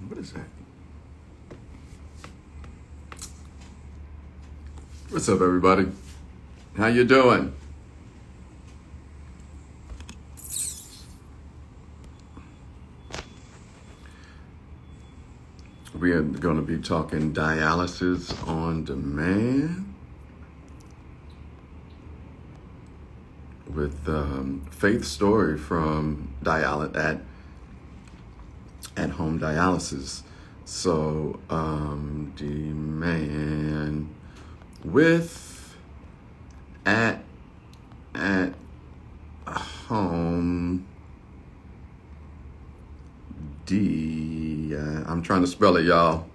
What is that? What's up, everybody? How you doing? We are going to be talking dialysis on demand with Faith's story from at home dialysis. So demand with at home I'm trying to spell it, y'all.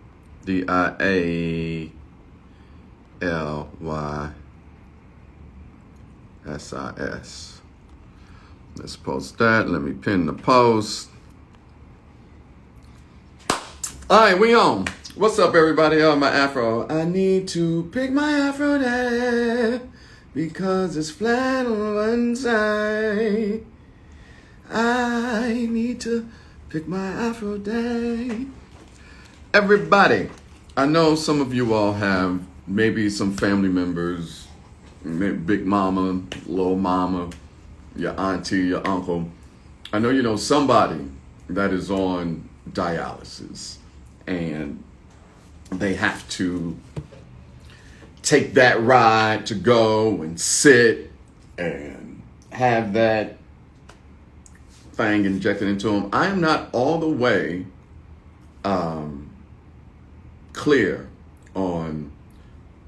Dialysis. Let's post that. Let me pin the post. All right, we on. What's up, everybody? Oh, my afro. I need to pick my afro day because it's flat on one side. I need to pick my afro day. Everybody, I know some of you all have maybe some family members, maybe big mama, little mama, your auntie, your uncle. I know you know somebody that is on dialysis and they have to take that ride to go and sit and have that thing injected into them. I am not all the way clear on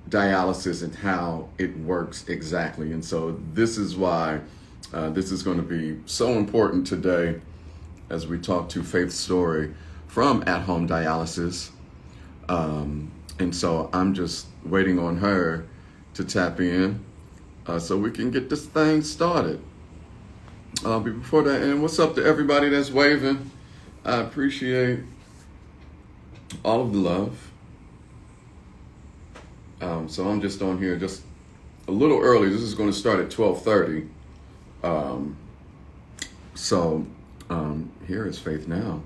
dialysis and how it works exactly. And so this is why this is going to be so important today as we talk to Faith's story from at-home dialysis. And so I'm just waiting on her to tap in so we can get this thing started. Before that, and what's up to everybody that's waving? I appreciate all of the love. So I'm just on here just a little early. This is going to start at 12:30. Here is Faith now,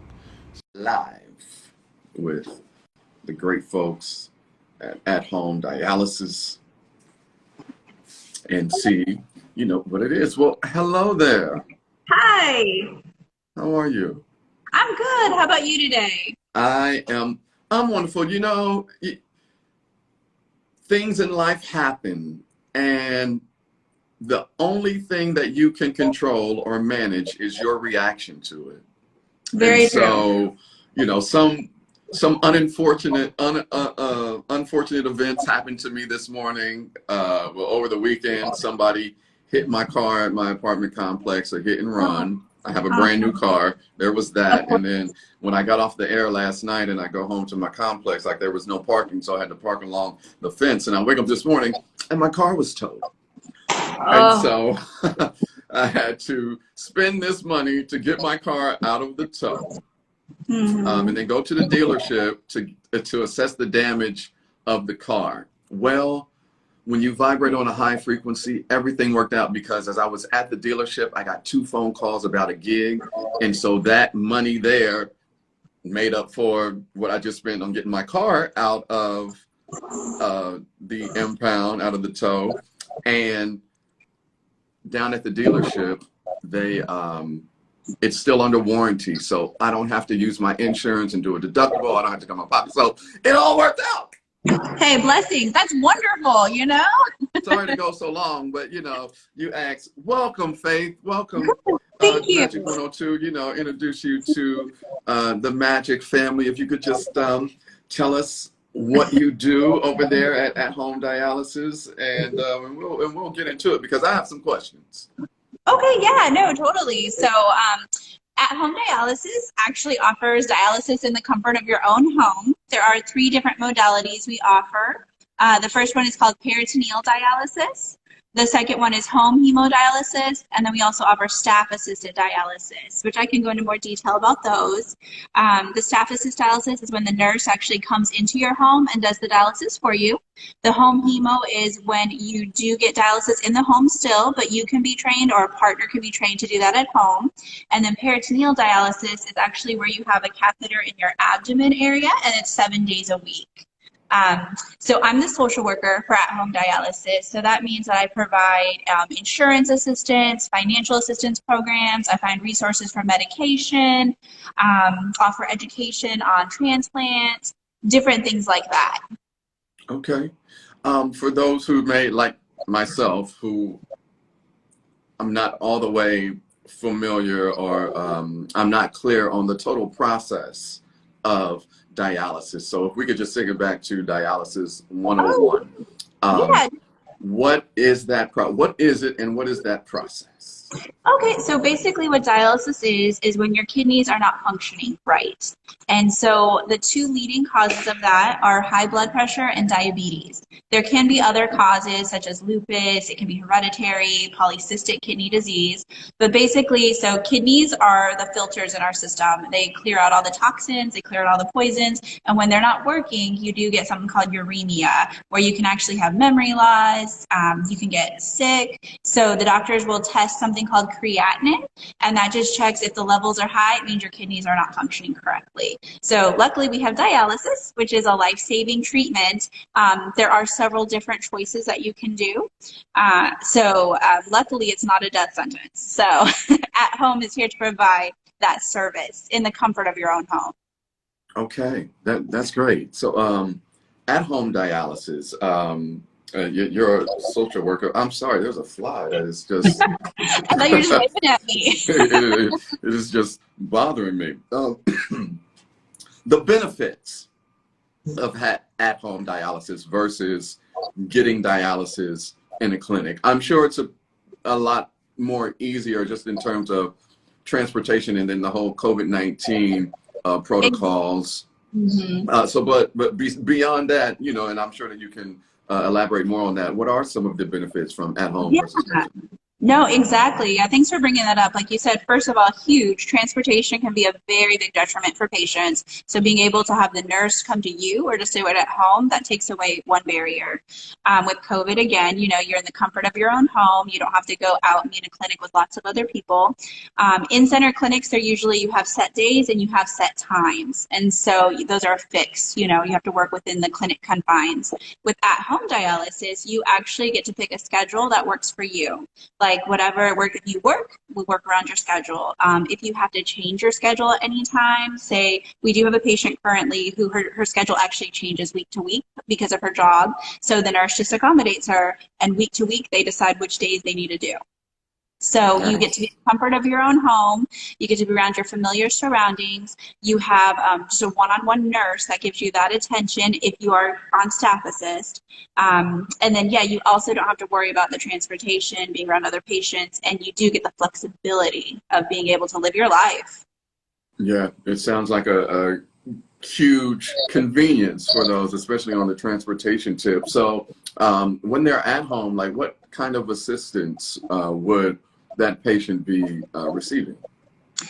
live with the great folks at home dialysis, and see, you know what it is. Well, hello there. Hi. How are you? I'm good. How about you today? I'm wonderful. You know, things in life happen, and the only thing that you can control or manage is your reaction to it. Very And true. so, you know, some unfortunate events happened to me this morning. Well, over the weekend, somebody hit my car at my apartment complex, a hit and run. I have a brand new car. There was that. And then when I got off the air last night and I go home to my complex, like there was no parking. So I had to park along the fence. And I wake up this morning and my car was towed. And so I had to spend this money to get my car out of the tow. And then go to the dealership to assess the damage of the car. Well, when you vibrate on a high frequency, everything worked out because as I was at the dealership, I got 2 phone calls about a gig. And so that money there made up for what I just spent on getting my car out of the impound, out of the tow. And down at the dealership, it's still under warranty. So I don't have to use my insurance and do a deductible. I don't have to come out of pocket. So it all worked out. Hey, blessings. That's wonderful, you know? Sorry to go so long, but you know, you asked. Welcome, Faith. Welcome. Thank you. Magic 102, you know, introduce you to the Magic family. If you could just tell us what you do over there at home dialysis, and we'll get into it because I have some questions. Okay, yeah, no, totally. So at-home dialysis actually offers dialysis in the comfort of your own home. There are 3 different modalities we offer. The first one is called peritoneal dialysis. The second one is home hemodialysis. And then we also offer staff-assisted dialysis, which I can go into more detail about those. The staff-assisted dialysis is when the nurse actually comes into your home and does the dialysis for you. The home hemo is when you do get dialysis in the home still, but you can be trained or a partner can be trained to do that at home. And then peritoneal dialysis is actually where you have a catheter in your abdomen area, and it's 7 days a week. So I'm the social worker for at-home dialysis. So that means that I provide insurance assistance, financial assistance programs. I find resources for medication, offer education on transplants, different things like that. Okay. For those who may, like myself, who I'm not all the way familiar or I'm not clear on the total process of dialysis. So if we could just take it back to dialysis 101. Yeah. What is that? What is it and what is that process? Okay, so basically what dialysis is when your kidneys are not functioning right. And so the two leading causes of that are high blood pressure and diabetes. There can be other causes such as lupus, it can be hereditary, polycystic kidney disease. But basically, so kidneys are the filters in our system. They clear out all the toxins, they clear out all the poisons, and when they're not working, you do get something called uremia, where you can actually have memory loss, you can get sick. So the doctors will test something called creatinine, and that just checks if the levels are high, it means your kidneys are not functioning correctly. So luckily we have dialysis, which is a life-saving treatment. There are several different choices that you can do. Luckily it's not a death sentence. So At Home is here to provide that service in the comfort of your own home. Okay, that's great. So at-home dialysis, you're a social worker. I'm sorry, there's a fly that is just I thought you were just waving at me. it is just bothering me. The benefits of at-home dialysis versus getting dialysis in a clinic. I'm sure it's a lot more easier just in terms of transportation and then the whole COVID-19 protocols. Mm-hmm. But beyond that, you know, and I'm sure that you can elaborate more on that. What are some of the benefits from at-home versus clinic? No, exactly. Yeah, thanks for bringing that up. Like you said, first of all, huge. Transportation can be a very big detriment for patients. So being able to have the nurse come to you or just do it at home, that takes away one barrier. With COVID, again, you know, you're in the comfort of your own home. You don't have to go out and be in a clinic with lots of other people. In-center clinics, they're usually, you have set days and you have set times. And so those are fixed. You know, you have to work within the clinic confines. With at-home dialysis, you actually get to pick a schedule that works for you. Like whatever work you work, we work around your schedule. If you have to change your schedule at any time, say we do have a patient currently who her schedule actually changes week to week because of her job. So the nurse just accommodates her, and week to week they decide which days they need to do. So you get to be in the comfort of your own home. You get to be around your familiar surroundings. You have just a one-on-one nurse that gives you that attention if you are on staff assist. And then, yeah, you also don't have to worry about the transportation, being around other patients, and you do get the flexibility of being able to live your life. Yeah, it sounds like a huge convenience for those, especially on the transportation tip. So when they're at home, like what kind of assistance would that patient be receiving?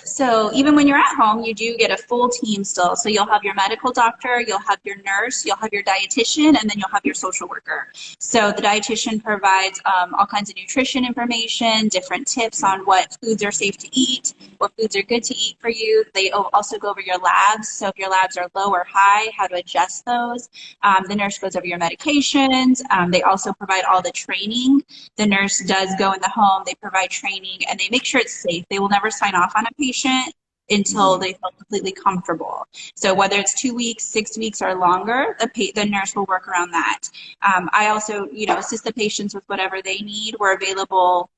So even when you're at home, you do get a full team still. So you'll have your medical doctor, you'll have your nurse, you'll have your dietitian, and then you'll have your social worker. So the dietitian provides all kinds of nutrition information, different tips on what foods are safe to eat, what foods are good to eat for you. They also go over your labs. So if your labs are low or high, how to adjust those. The nurse goes over your medications. They also provide all the training. The nurse does go in the home, they provide training, and they make sure it's safe. They will never sign off on a patient until they feel completely comfortable. So whether it's 2 weeks, 6 weeks, or longer, the nurse will work around that. I also, you know, assist the patients with whatever they need. We're available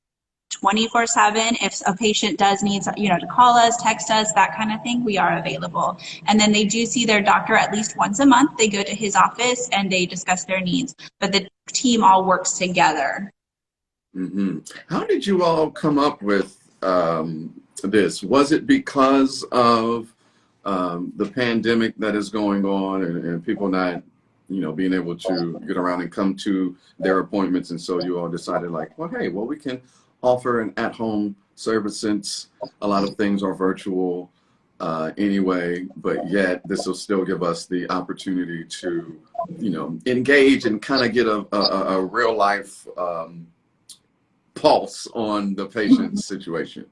24/7. If a patient does need, you know, to call us, text us, that kind of thing, we are available. And then they do see their doctor at least once a month. They go to his office and they discuss their needs. But the team all works together. How did you all come up with this? Was it because of the pandemic that is going on and people not, you know, being able to get around and come to their appointments, and so you all decided like, well, hey, well, we can offer an at-home service since a lot of things are virtual. anyway, but yet this will still give us the opportunity to, engage and kind of get a real life pulse on the patient's situation.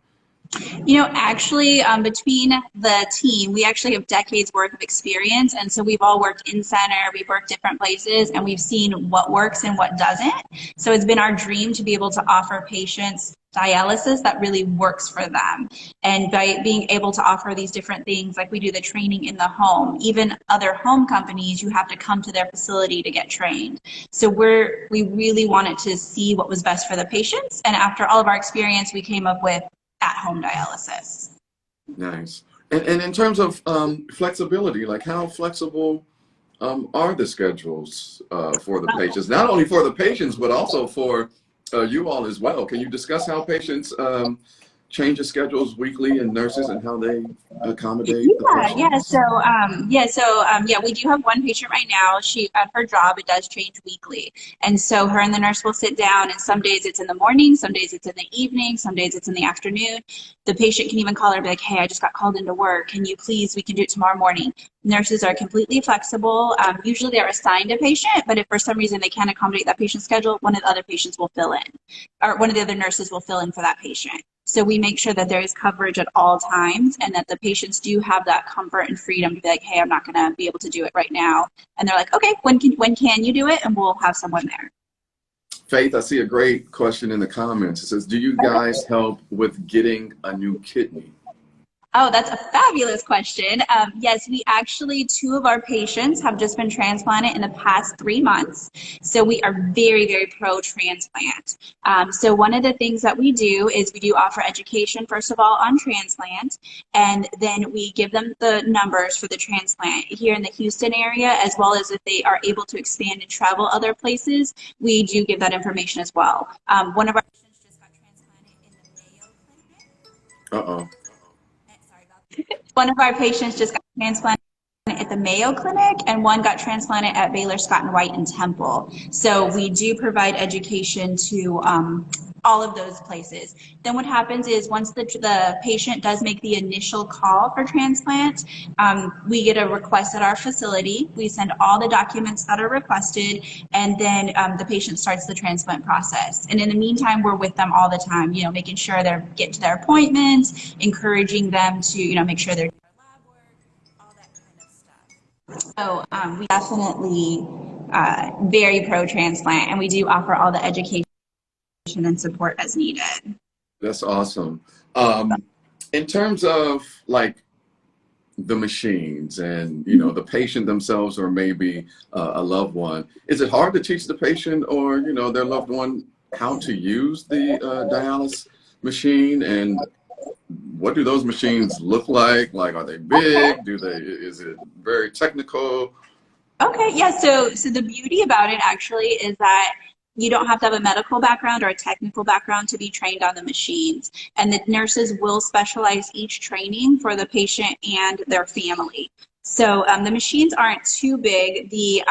Actually, between the team, we actually have decades worth of experience. And so we've all worked in center, we've worked different places, and we've seen what works and what doesn't. So it's been our dream to be able to offer patients dialysis that really works for them. And by being able to offer these different things, like we do the training in the home, even other home companies, you have to come to their facility to get trained. So we really wanted to see what was best for the patients. And after all of our experience, we came up with at-home dialysis. Nice. And in terms of flexibility, like how flexible are the schedules for the patients? Not only for the patients, but also for you all as well. Can you discuss how patients change the schedules weekly and nurses and how they accommodate the patients? We do have one patient right now. She, at her job, it does change weekly. And so her and the nurse will sit down, and some days it's in the morning, some days it's in the evening, some days it's in the afternoon. The patient can even call her and be like, hey, I just got called into work. Can you please, we can do it tomorrow morning. Nurses are completely flexible. Usually they're assigned a patient, but if for some reason they can't accommodate that patient's schedule, one of the other patients will fill in, or one of the other nurses will fill in for that patient. So we make sure that there is coverage at all times and that the patients do have that comfort and freedom to be like, hey, I'm not going to be able to do it right now. And they're like, okay, when can you do it? And we'll have someone there. Faith, I see a great question in the comments. It says, do you guys help with getting a new kidney? Oh, that's a fabulous question. Yes, we actually, 2 of our patients have just been transplanted in the past 3 months. So we are very, very pro-transplant. So one of the things that we do is we do offer education, first of all, on transplant, and then we give them the numbers for the transplant here in the Houston area, as well as if they are able to expand and travel other places, we do give that information as well. One of our patients just got transplanted in the Mayo Clinic. Uh-oh. One of our patients just got transplanted at the Mayo Clinic, and one got transplanted at Baylor Scott and White in Temple. So we do provide education to all of those places. Then what happens is once the patient does make the initial call for transplant, we get a request at our facility. We send all the documents that are requested, and then the patient starts the transplant process. And in the meantime, we're with them all the time, making sure they're getting to their appointments, encouraging them to, make sure they're doing their lab work, all that kind of stuff. So we definitely very pro-transplant, and we do offer all the education and support as needed. That's awesome. In terms of like the machines and the patient themselves or maybe a loved one, is it hard to teach the patient or their loved one how to use the dialysis machine, and what do those machines look like? Like, are they big? Is it very technical? Okay, yeah, so the beauty about it actually is that you don't have to have a medical background or a technical background to be trained on the machines. And the nurses will specialize each training for the patient and their family. So the machines aren't too big. The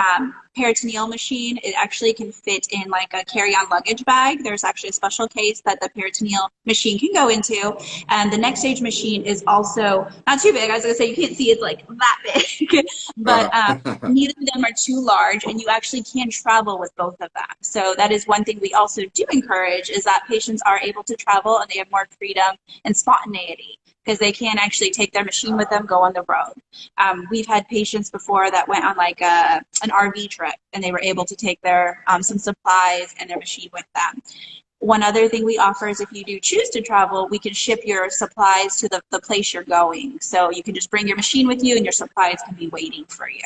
peritoneal machine, it actually can fit in like a carry-on luggage bag. There's actually a special case that the peritoneal machine can go into. And the next stage machine is also not too big. I was going to say, you can't see it's like that big, but neither of them are too large, and you actually can travel with both of them. So that is one thing we also do encourage, is that patients are able to travel and they have more freedom and spontaneity, because they can actually take their machine with them, go on the road. We've had patients before that went on like an RV trip, and they were able to take their some supplies and their machine with them. One other thing we offer is if you do choose to travel, we can ship your supplies to the place you're going. So you can just bring your machine with you and your supplies can be waiting for you.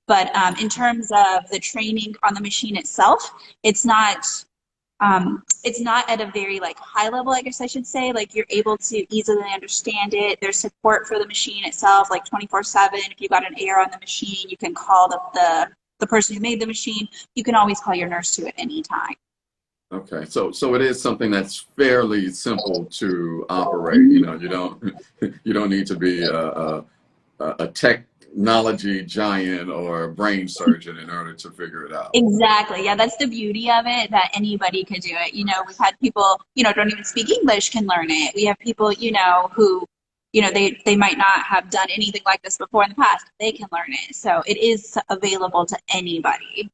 But in terms of the training on the machine itself, it's not at a very like high level, I guess I should say. Like, you're able to easily understand it. There's support for the machine itself, like 24/7. If you got an error on the machine, you can call the person who made the machine. You can always call your nurse to at any time. Okay, so it is something that's fairly simple to operate. You don't need to be a technology giant or a brain surgeon in order to figure it out. Exactly. Yeah, that's the beauty of it, that anybody could do it. We've had people, don't even speak English can learn it. We have people, who they might not have done anything like this before in the past. They can learn it. So it is available to anybody.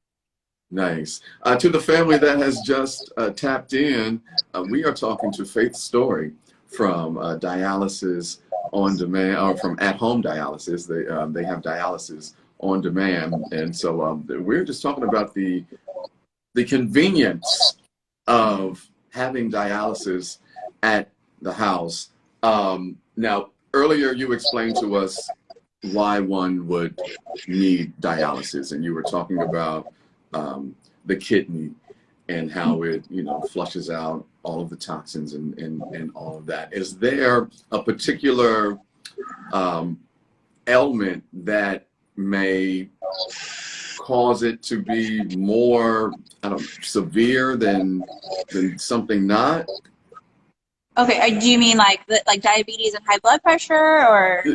Nice. To the family that has just tapped in, we are talking to Faith Story from Dialysis on Demand, or from at-home dialysis. They have dialysis on demand, and so we're just talking about the convenience of having dialysis at the house. Now, earlier you explained to us why one would need dialysis, and you were talking about the kidney and how it, flushes out all of the toxins and all of that. Is there a particular ailment that may cause it to be more, severe than something not? Okay, do you mean like diabetes and high blood pressure, or?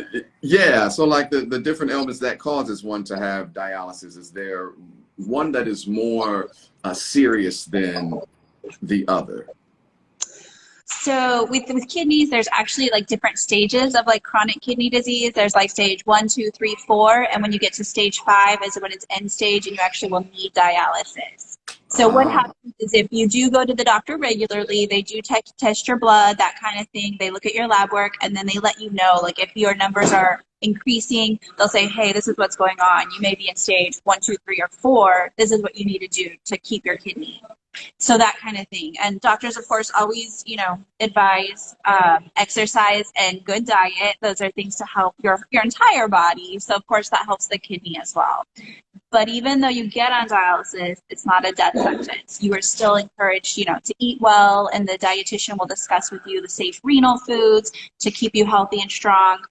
Yeah, so like the different ailments that causes one to have dialysis, is there one that is more serious than the other? So with kidneys, there's actually like different stages of like chronic kidney disease. There's like stage 1, 2, 3, 4, and when you get to stage 5 is when it's end stage and you actually will need dialysis. So what happens is, if you do go to the doctor regularly, they do test your blood, that kind of thing. They look at your lab work, and then they let you know, like if your numbers are increasing, they'll say, hey, this is what's going on. You may be in stage 1, 2, 3, or 4. This is what you need to do to keep your kidney. So that kind of thing. And doctors, of course, always, advise exercise and good diet. Those are things to help your entire body. So, of course, that helps the kidney as well. But even though you get on dialysis, it's not a death sentence. You are still encouraged, to eat well, and the dietitian will discuss with you the safe renal foods to keep you healthy and strong.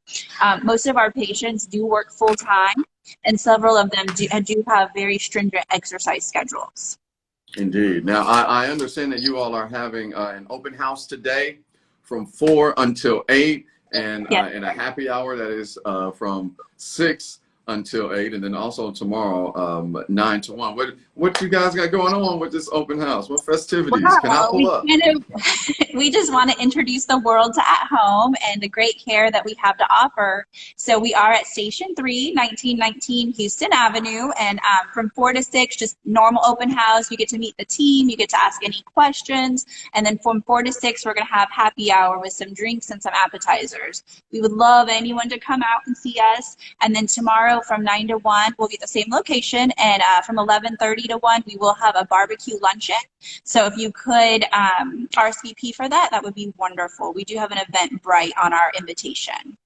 Most of our patients do work full time, and several of them do have very stringent exercise schedules. Indeed. Now, I understand that you all are having an open house today from 4 until 8, and and a happy hour that is from 6 until 8, and then also tomorrow 9 to 1. What you guys got going on with this open house? What festivities? Can I pull up? We just want to introduce the world to at home and the great care that we have to offer. So we are at Station 3, 1919 Houston Avenue, and from 4 to 6, just normal open house. You get to meet the team, you get to ask any questions, and then from 4 to 6, we're going to have happy hour with some drinks and some appetizers. We would love anyone to come out and see us. And then tomorrow from 9 to 1, we'll be at the same location, and from 11:30 to 1, we will have a barbecue luncheon. So if you could RSVP for that, that would be wonderful. We do have an Eventbrite on our invitation.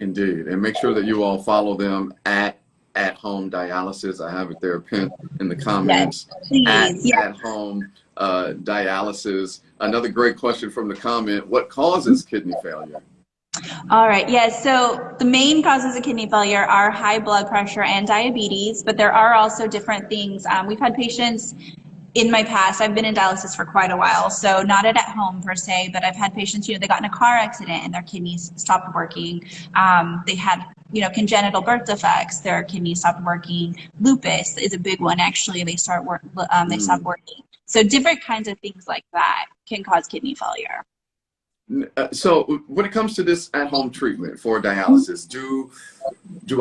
Indeed, and make sure that you all follow them at home dialysis. I have it there pinned in the comments. Yes, please. At home dialysis. Another great question from the comment: what causes kidney failure? All right. Yes. So the main causes of kidney failure are high blood pressure and diabetes, but there are also different things. We've had patients in my past. I've been in dialysis for quite a while, so not at home per se, but I've had patients, they got in a car accident and their kidneys stopped working. They had, congenital birth defects, their kidneys stopped working. Lupus is a big one, actually. They stop working. So different kinds of things like that can cause kidney failure. So when it comes to this at-home treatment for dialysis, do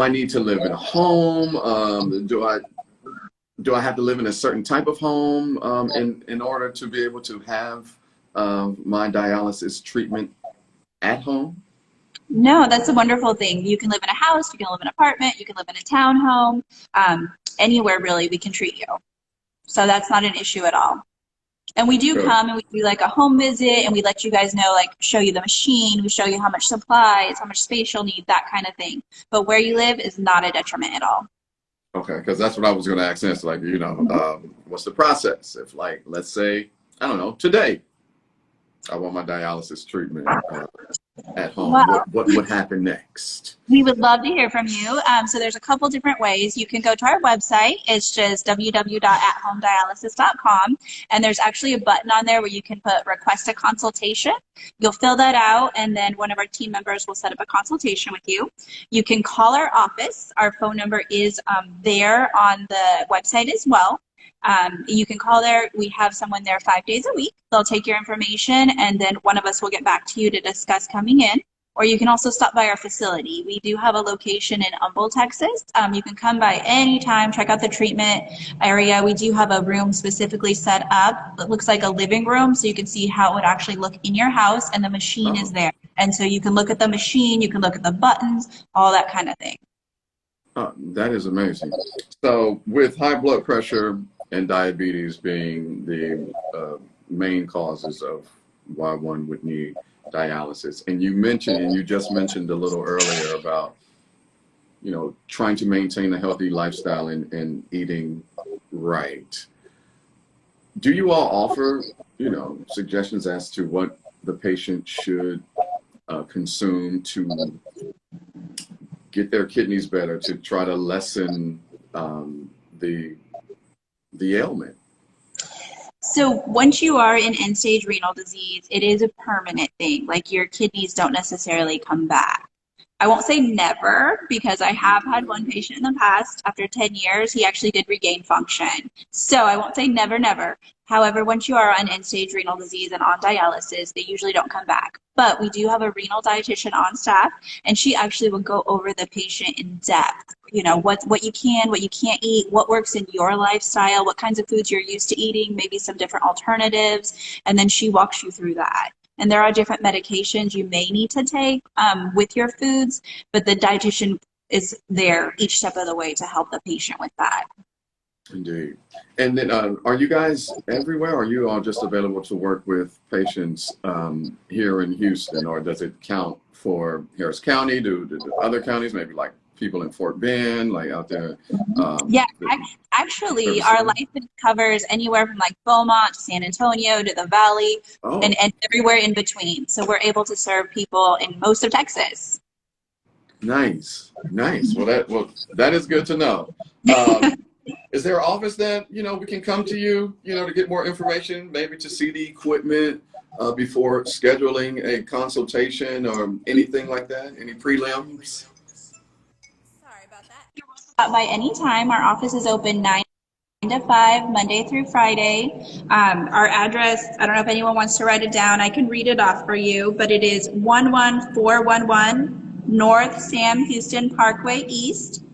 I need to live in a home? Do I have to live in a certain type of home in order to be able to have my dialysis treatment at home? No, that's a wonderful thing. You can live in a house, you can live in an apartment, you can live in a townhome, anywhere really we can treat you. So that's not an issue at all. And we do come and we do like a home visit, and we let you guys know, like show you the machine, we show you how much supplies, how much space you'll need, that kind of thing. But where you live is not a detriment at all. Okay, because that's what I was going to ask next. Like, what's the process? If, like, let's say, I don't know, today I want my dialysis treatment at home. Wow. What would happen next? We would love to hear from you. So there's a couple different ways. You can go to our website. It's just www.athomedialysis.com. And there's actually a button on there where you can put request a consultation. You'll fill that out, and then one of our team members will set up a consultation with you. You can call our office. Our phone number is there on the website as well. You can call there. We have someone there 5 days a week. They'll take your information, and then one of us will get back to you to discuss coming in. or you can also stop by our facility. We do have a location in Humble, Texas. You can come by anytime, check out the treatment area. We do have a room specifically set up. It looks like a living room, so you can see how it would actually look in your house, and the machine is there. And so you can look at the machine, you can look at the buttons, all that kind of thing. That is amazing. So with high blood pressure and diabetes being the main causes of why one would need dialysis, and you just mentioned a little earlier about, you know, trying to maintain a healthy lifestyle and eating right. Do you all offer, you know, suggestions as to what the patient should consume to get their kidneys better, to try to lessen the ailment? So once you are in end-stage renal disease, it is a permanent thing. Like, your kidneys don't necessarily come back. I won't say never, because I have had one patient in the past, after 10 years, he actually did regain function. So I won't say never, never. However, once you are on end-stage renal disease and on dialysis, they usually don't come back. But we do have a renal dietitian on staff, and she actually will go over the patient in depth. You know, what you can, what you can't eat, what works in your lifestyle, what kinds of foods you're used to eating, maybe some different alternatives, and then she walks you through that. And there are different medications you may need to take with your foods, but the dietitian is there each step of the way to help the patient with that. Indeed. And then are you guys everywhere? Or are you all just available to work with patients here in Houston, or does it count for Harris County? Do other counties, maybe like people in Fort Bend, like out there? Actually, our license covers anywhere from like Beaumont to San Antonio to the Valley, and everywhere in between. So we're able to serve people in most of Texas. Nice. Well, that is good to know. Is there an office that, you know, we can come to you, you know, to get more information, maybe to see the equipment before scheduling a consultation or anything like that? Any prelims? Sorry about that. You're welcome by any time. Our office is open 9 to 5, Monday through Friday. Our address, I don't know if anyone wants to write it down. I can read it off for you, but it is 11411 North Sam Houston Parkway East,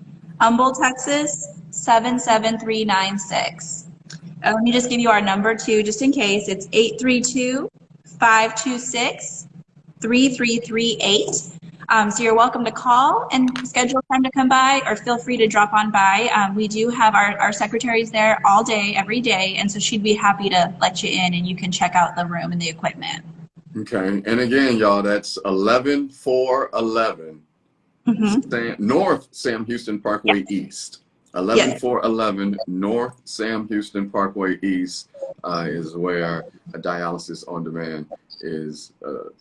Humble, Texas, 77396. Let me just give you our number too, just in case. It's 832-526-3338. So you're welcome to call and schedule time to come by, or feel free to drop on by. We do have our secretaries there all day, every day, and so she'd be happy to let you in and you can check out the room and the equipment. Okay, and again, y'all, that's 11411 North Sam Houston Parkway East. 11411 North Sam Houston Parkway East is where a Dialysis on Demand is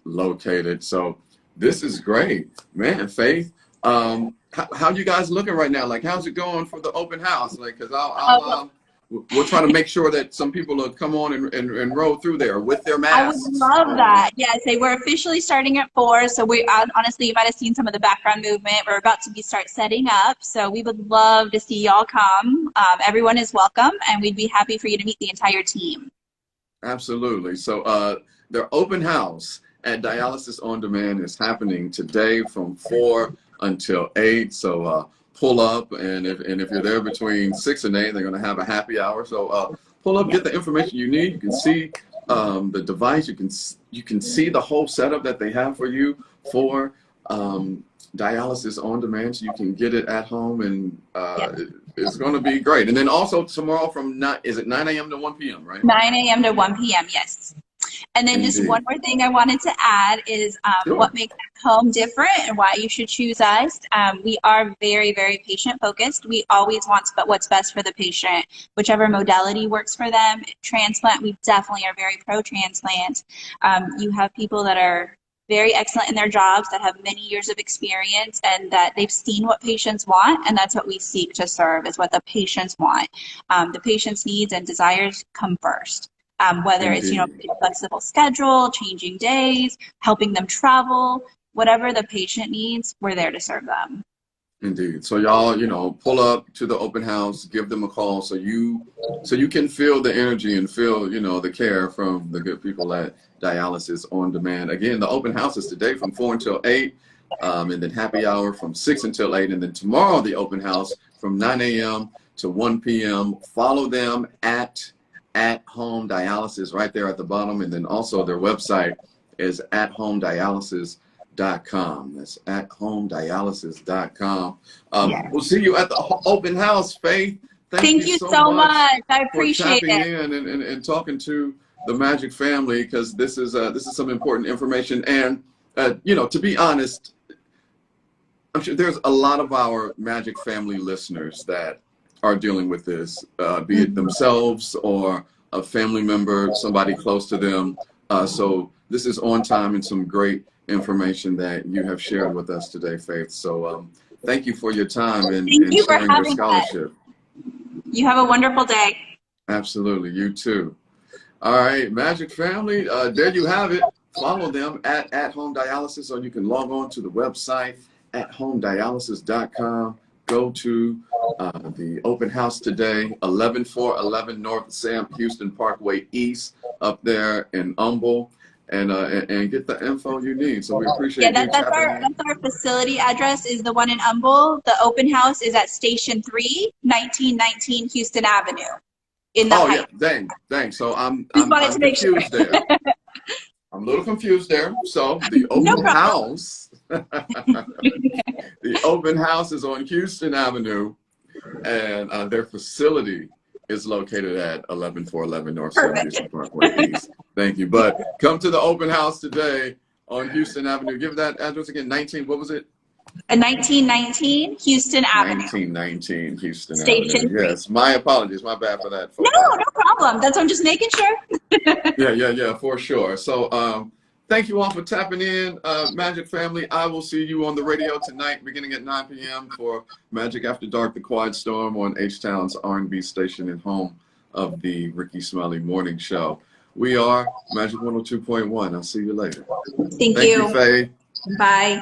located. So this is great, man. Faith, how you guys looking right now? Like, how's it going for the open house? Like, because we'll try to make sure that some people will come on and roll through there with their masks. I would love that. Yes, we're officially starting at 4. So we honestly, you might have seen some of the background movement. We're about to start setting up. So we would love to see y'all come. Everyone is welcome, and we'd be happy for you to meet the entire team. Absolutely. So their open house at Dialysis on Demand is happening today from 4 until 8. So pull up, and if you're there between 6 and 8, they're going to have a happy hour. So pull up, get the information you need. You can see the device. You can see the whole setup that they have for you for Dialysis on Demand, so you can get it at home, and it's going to be great. And then also tomorrow from 9 a.m. to 1 p.m., right? 9 a.m. to 1 p.m., yes. And then just one more thing I wanted to add is what makes home different and why you should choose us. We are very, very patient focused. We always want what's best for the patient, whichever modality works for them. Transplant, we definitely are very pro-transplant. You have people that are very excellent in their jobs, that have many years of experience, and that they've seen what patients want, and that's what we seek to serve, is what the patients want. The patient's needs and desires come first. Whether it's, a flexible schedule, changing days, helping them travel, whatever the patient needs, we're there to serve them. Indeed. So y'all, you know, pull up to the open house, give them a call so you can feel the energy and feel, you know, the care from the good people at Dialysis on Demand. Again, the open house is today from 4 until 8, and then happy hour from 6 until 8, and then tomorrow the open house from 9 a.m. to 1 p.m. Follow them at Home Dialysis right there at the bottom, and then also their website is @homedialysis.com. That's @homedialysis.com. Yes. We'll see you at the open house, Faith. Thank you so much. I appreciate for tapping in and talking to the Magic family, because this is some important information. And you know, to be honest, I'm sure there's a lot of our Magic family listeners that are dealing with this, be it themselves or a family member, somebody close to them. So this is on time and some great information that you have shared with us today, Faith. So thank you for your time and sharing your scholarship. You have a wonderful day. Absolutely. You too. All right, Magic family, there you have it. Follow them at Home Dialysis, or you can log on to the website at homedialysis.com. Go to the open house today, 11411 North Sam Houston Parkway East, up there in Humble, and get the info you need. So we appreciate you that's our facility address is the one in Humble. The open house is at Station 3, 1919 Houston Avenue. In the Heights. Yeah, dang. So I'm confused there. I'm a little confused there. So the open house, the open house is on Houston Avenue, and their facility is located at 11411 North South Houston Parkway East. Thank you. But come to the open house today on Houston Avenue. Give that address again. 19. What was it? 1919 Houston Avenue. 1919 Houston Station Avenue. Yes. My apologies. My bad for that. No problem. That's what I'm just making sure. Yeah, for sure. So thank you all for tapping in, Magic family. I will see you on the radio tonight beginning at 9 p.m. for Magic After Dark, The Quiet Storm on H-Town's R&B station and home of the Ricky Smiley Morning Show. We are Magic 102.1. I'll see you later. Thank you. Thank you, Faye. Bye.